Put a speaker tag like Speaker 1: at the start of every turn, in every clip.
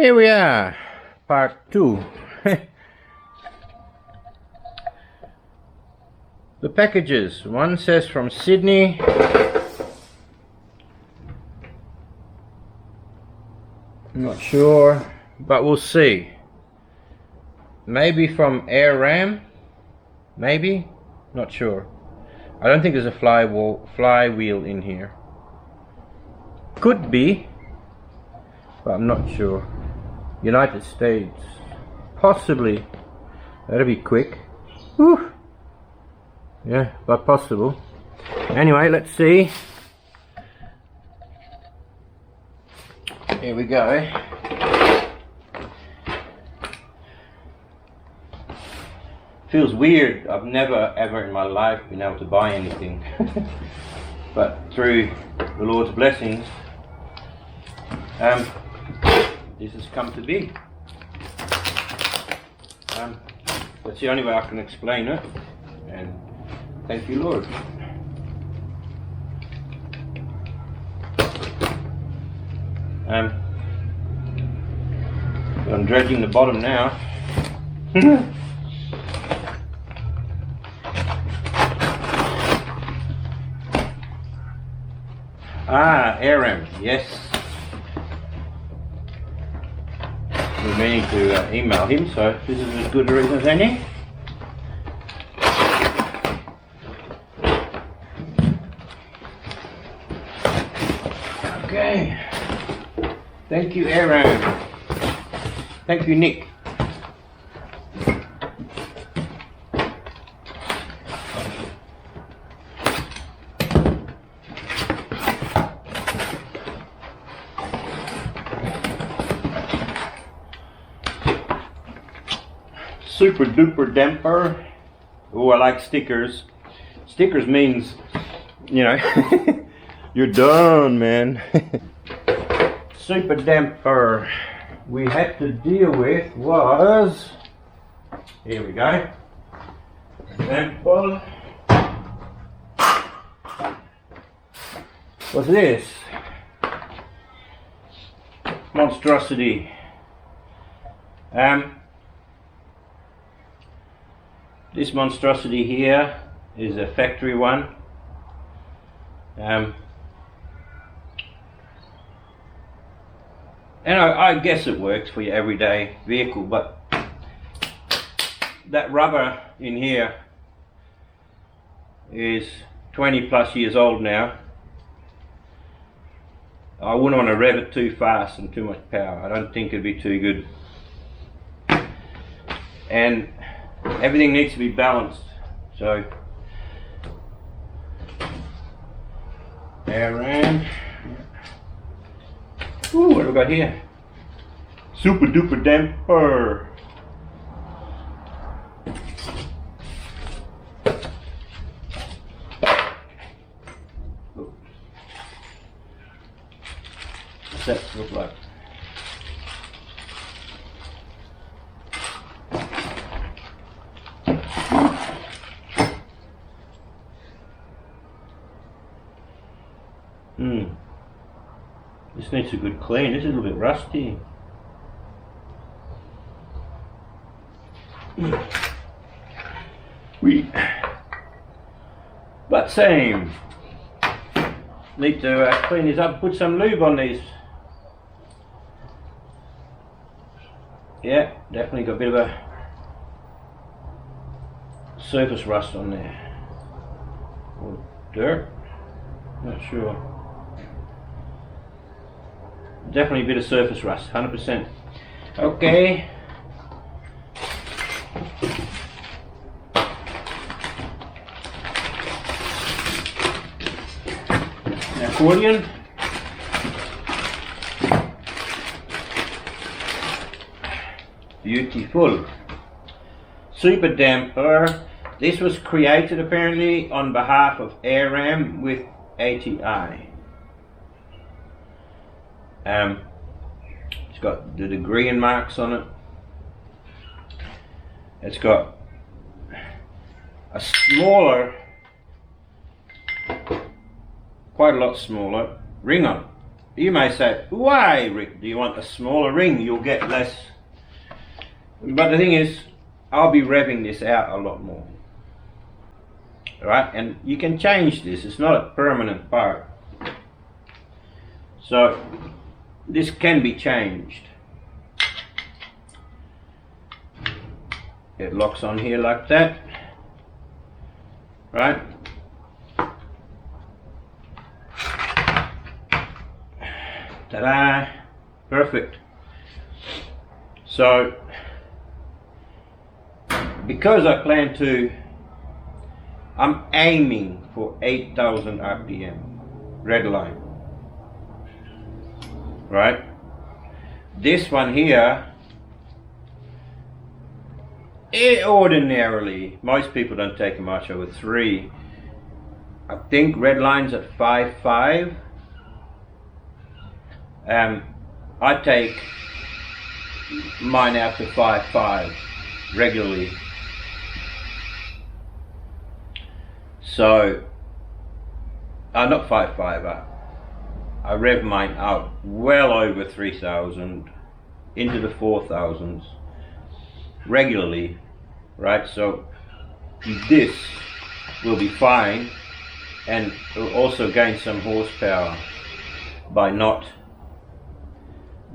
Speaker 1: Here we are, part 2. The packages. One says from Sydney. I'm not sure, but we'll see. Maybe from AirRam. Maybe. Not sure. I don't think there's a flywheel in here. Could be, but I'm not sure. United States. Possibly. That'll be quick. Whew. Yeah, but possible. Anyway, let's see. Here we go. Feels weird. I've never ever in my life been able to buy anything. But through the Lord's blessings, this has come to be. That's the only way I can explain it. And thank you, Lord. I'm dredging the bottom now. AirRam, yes. We're meaning to email him, so this is as good a reason as any. Okay. Thank you, AirRam. Thank you, Nick. Super duper damper. Oh, I like stickers. Stickers means, you know, you're done, man. Super damper we had to deal with was, here we go, example, what's this? Monstrosity. This monstrosity here is a factory one. And I guess it works for your everyday vehicle, but that rubber in here is 20 plus years old now. I wouldn't want to rev it too fast and too much power. I don't think it'd be too good. And everything needs to be balanced. So, AirRam. Ooh, what have we got here? Super duper damper. What's that look like? This needs a good clean. This is a little bit rusty. But same. Need to clean these up. Put some lube on these. Yeah, definitely got a bit of a surface rust on there. Or dirt. Not sure. Definitely a bit of surface rust, 100%. Okay. Accordion. Beautiful. Super damper. This was created apparently on behalf of AirRam with ATI. It's got the degree and marks on it. It's got a smaller, quite a lot smaller ring on it. You may say, why, Rick, do you want a smaller ring? You'll get less. But the thing is, I'll be revving this out a lot more. Alright, and you can change this. It's not a permanent part. So, this can be changed. It locks on here like that. Right? Ta-da! Perfect. So, because I plan to, I'm aiming for 8,000 RPM, red line. Right? This one here, ordinarily, most people don't take much over 3. I think red line's at 5.5. I take mine out to 5.5 regularly. So, not 5.5. I rev mine out well over 3,000 into the 4,000s regularly, right? So this will be fine, and it will also gain some horsepower by not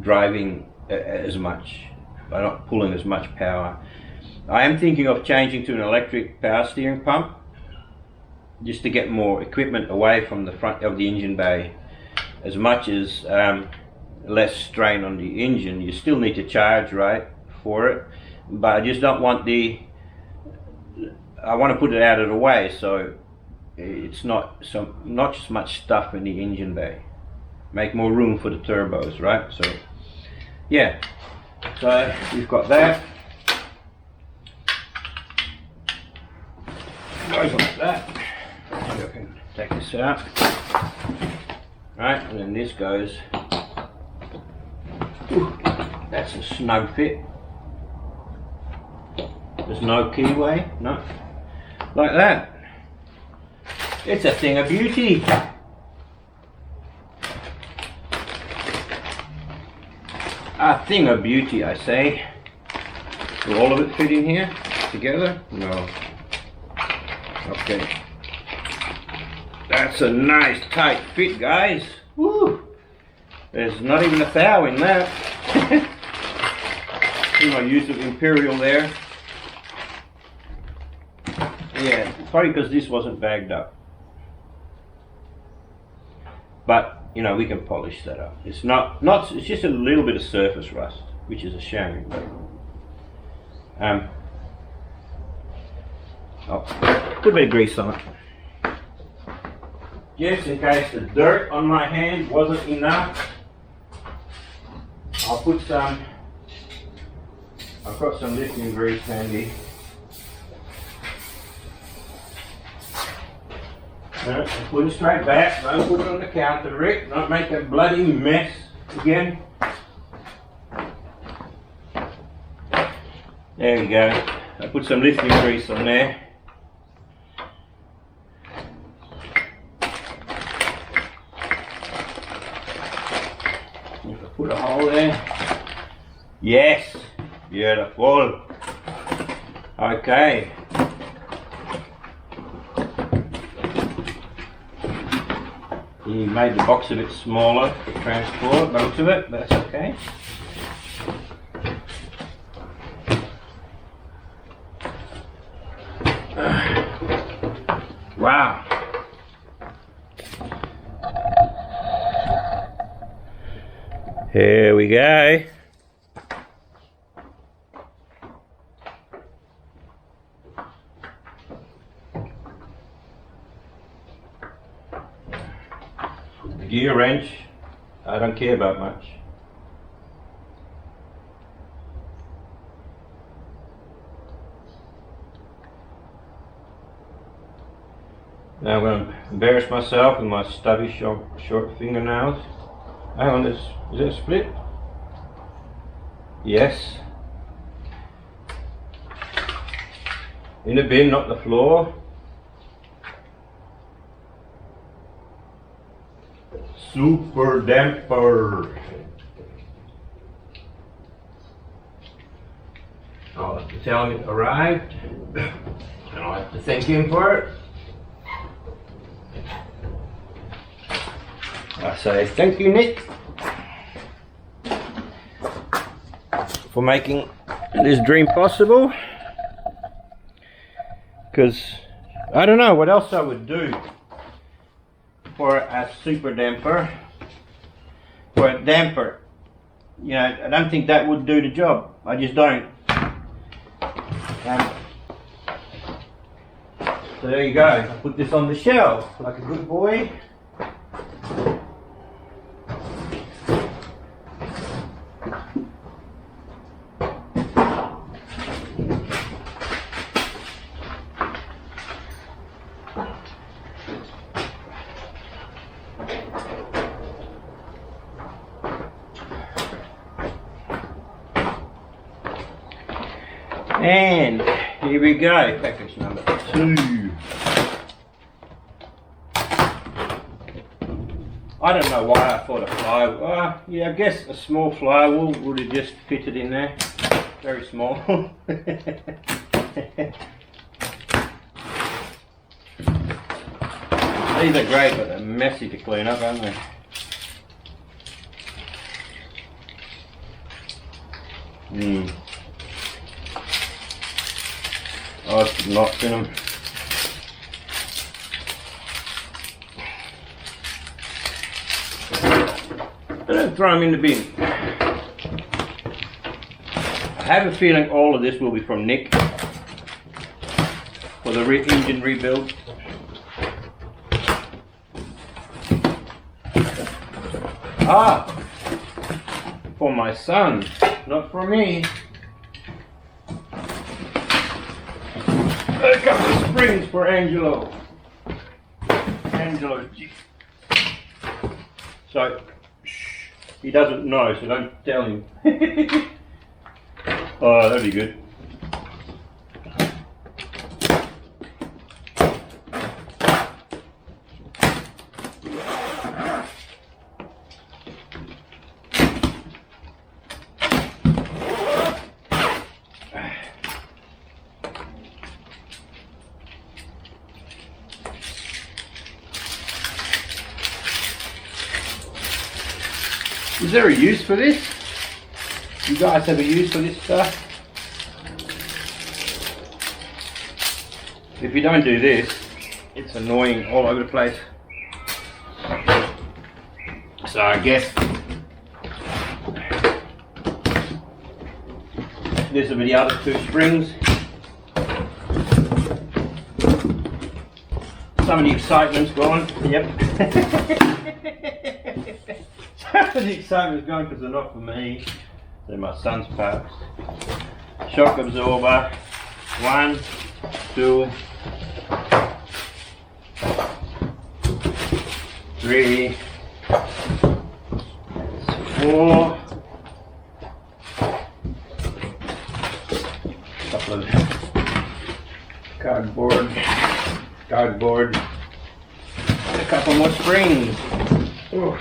Speaker 1: driving as much, by not pulling as much power. I am thinking of changing to an electric power steering pump just to get more equipment away from the front of the engine bay, as much as less strain on the engine. You still need to charge, right, for it, but I just don't want I want to put it out of the way so it's not just much stuff in the engine bay. Make more room for the turbos, right? So yeah, so we've got that. Goes like that. I can take this out, right, and then this goes. Ooh, that's a snug fit. There's no keyway, no, like that. It's a thing of beauty. A thing of beauty, I say. Will all of it fit in here together? No. Okay. That's a nice tight fit, guys. Woo! There's not even a thou in that. See my use of Imperial there. Yeah, probably because this wasn't bagged up. But you know, we can polish that up. It's not it's just a little bit of surface rust, which is a shame. Put a bit of grease on it, just in case the dirt on my hand wasn't enough. I'll put some. I've got some lifting grease handy. Put it straight back, don't put it on the counter, Rick, don't make a bloody mess again. There we go, I put some lifting grease on there. If I put a hole there, yes, beautiful. Okay. He made the box a bit smaller to transport most of it, but that's okay. Wow. Here we go. Gear wrench, I don't care about much. Now I'm going to embarrass myself with my stubby short fingernails. Hang on, is it a split? Yes. In the bin, not the floor. Super damper. I'll have to tell him it arrived, and I'll have to thank him for it. I say thank you, Nick, for making this dream possible, because I don't know what else I would do for a super damper. For a damper, you know, I don't think that would do the job. I just don't. So there you go. I put this on the shelf like a good boy. And here we go, package number 2. I don't know why I thought a fly. Yeah, I guess a small flywheel would have just fitted in there. Very small. These are great, but they're messy to clean up, aren't they? Oh, it's knots in them. Don't throw them in the bin. I have a feeling all of this will be from Nick for the engine rebuild. For my son, not for me. A couple of springs for Angelo. Angelo. So, shh, he doesn't know, so don't tell him. Oh, that'd be good. Is there a use for this? You guys have a use for this stuff? If you don't do this, it's annoying all over the place. So I guess this will be the other 2 springs. Some of the excitement's gone. Yep. The excitement's gone because they're not for me. They're my son's parts. Shock absorber. 1, 2, 3, 4. Couple of cardboard. And a couple more springs. Oof.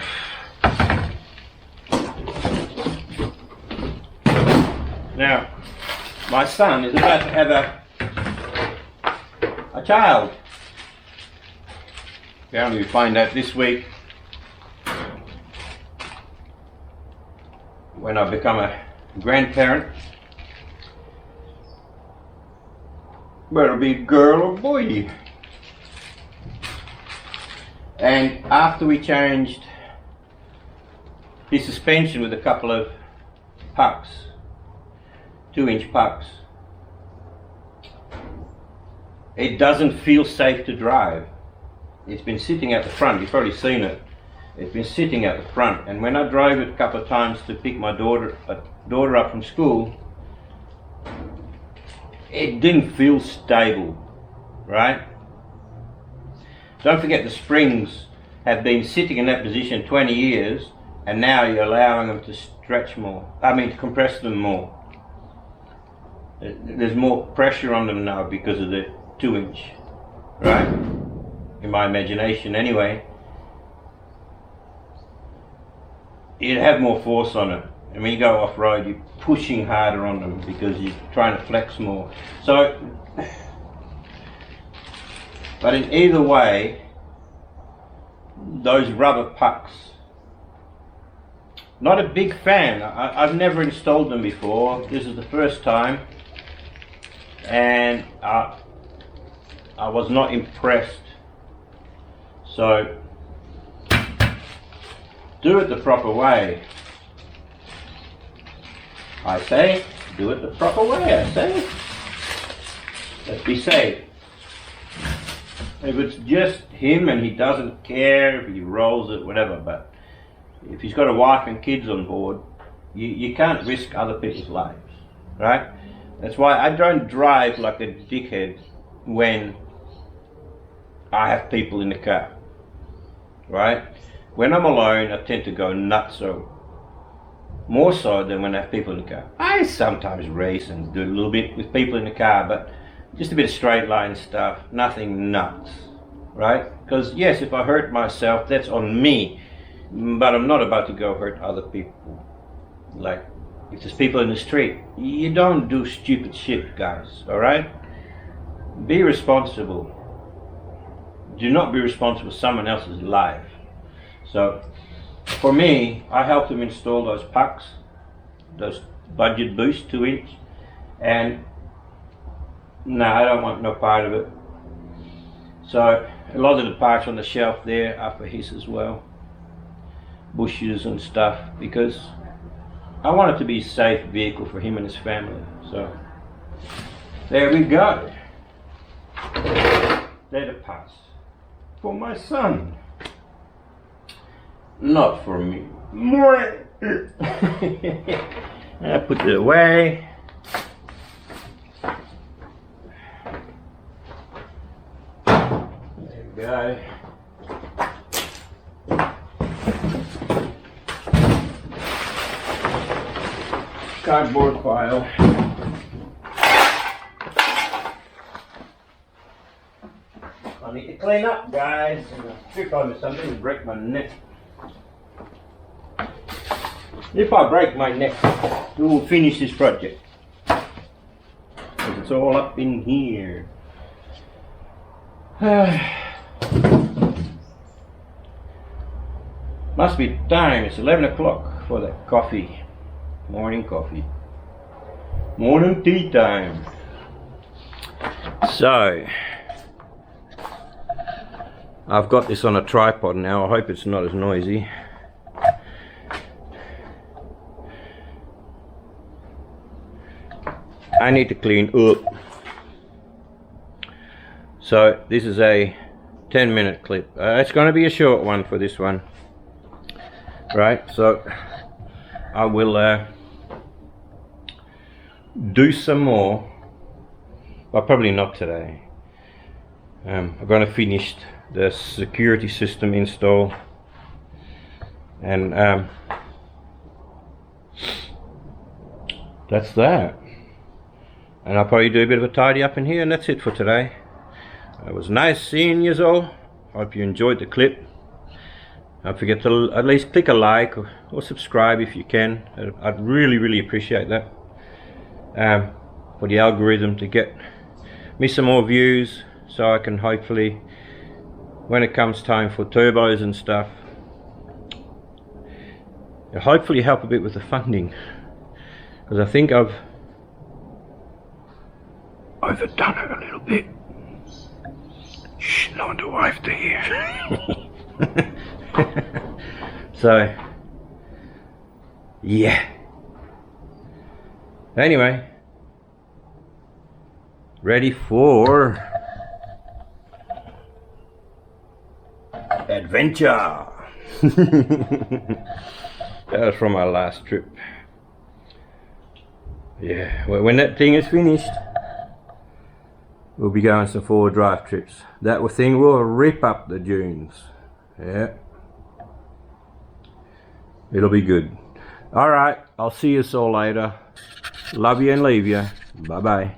Speaker 1: Now, my son is about to have a child. Apparently we find out this week when I become a grandparent. Whether it'll be a girl or boy. And after we changed his suspension with a couple of pucks, 2-inch pucks, it doesn't feel safe to drive. It's been sitting at the front, you've probably seen it. It's been sitting at the front, and when I drove it a couple of times to pick my daughter up from school, it didn't feel stable, right? Don't forget the springs have been sitting in that position 20 years, and now you're allowing them to stretch more, to compress them more. There's more pressure on them now because of the 2-inch, right? In my imagination anyway. you'd have more force on it. And when you go off-road, you're pushing harder on them because you're trying to flex more. So, but in either way, those rubber pucks, not a big fan. I've never installed them before. This is the first time, and I was not impressed. So do it the proper way. I say, do it the proper way, I say. Let's be safe. If it's just him and he doesn't care, if he rolls it, whatever, but if he's got a wife and kids on board, you can't risk other people's lives, right? That's why I don't drive like a dickhead when I have people in the car, right? When I'm alone, I tend to go nuts, so more so than when I have people in the car. I sometimes race and do a little bit with people in the car, but just a bit of straight line stuff, nothing nuts, right? Because yes, if I hurt myself, that's on me, but I'm not about to go hurt other people. Like, if there's people in the street, you don't do stupid shit, guys, alright? Be responsible. Do not be responsible for someone else's life. So, for me, I helped him install those pucks, those budget boost 2-inch, and no, I don't want no part of it. So a lot of the parts on the shelf there are for his as well, bushes and stuff, because I want it to be a safe vehicle for him and his family. So there we go. They're the parts for my son, not for me. I put it away. There we go. Cardboard pile. I need to clean up, guys. I'm gonna trip over something and break my neck. If I break my neck, we will finish this project. It's all up in here. Must be time. It's 11 o'clock for that coffee. Morning coffee. Morning tea time. So, I've got this on a tripod now. I hope it's not as noisy. I need to clean up. So this is a 10-minute clip. It's going to be a short one for this one, right? So I will do some more, but probably not today. I'm going to finish the security system install, and that's that. And I'll probably do a bit of a tidy up in here, and that's it for today. It was nice seeing you all. Hope you enjoyed the clip. Don't forget to at least click a like or subscribe if you can. I'd really appreciate that, for the algorithm to get me some more views, so I can hopefully, when it comes time for turbos and stuff, hopefully help a bit with the funding, because I think I've overdone it a little bit. Shh, no one to wife to hear. So, yeah. Anyway, ready for adventure. That was from our last trip. Yeah, well, when that thing is finished, we'll be going some 4-drive trips. That thing will rip up the dunes. Yeah. It'll be good. Alright, I'll see you all later. Love you and leave you. Bye bye.